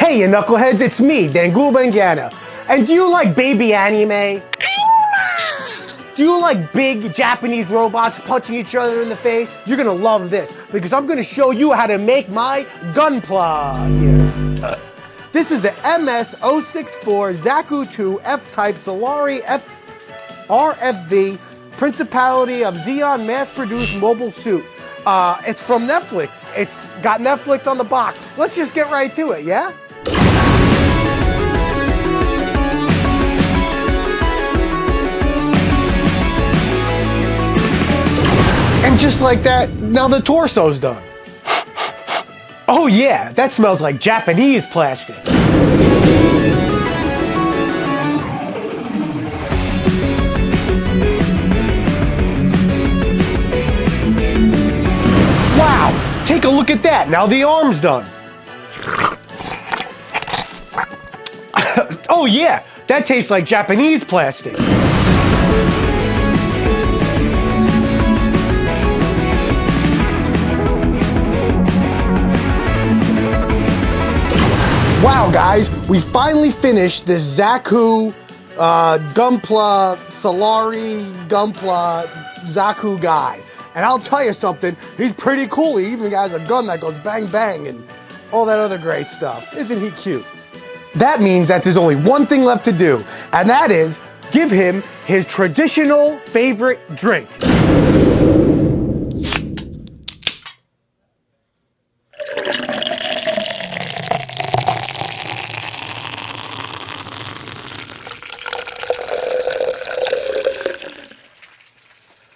Hey, you knuckleheads, it's me, Gunpla. And do you like baby anime? Do you like big Japanese robots punching each other in the face? You're gonna love this, because I'm gonna show you how to make my Gunpla here. This is an MS-064 ZAKU 2 F-Type SOLARI RFV Principality of Xeon mass-produced mobile suit. It's from Netflix. It's got Netflix on the box. Let's just get right to it, yeah? And just like that, now the torso's done. Oh yeah, that smells like Japanese plastic. Wow, take a look at that, now the arm's done. Oh yeah, that tastes like Japanese plastic. Wow, guys, we finally finished this ZAKU, Gunpla, SOLARI, Gunpla, ZAKU guy. And I'll tell you something, he's pretty cool. He even has a gun that goes bang bang and all that other great stuff. Isn't he cute? That means that there's only one thing left to do, and that is give him his traditional favorite drink.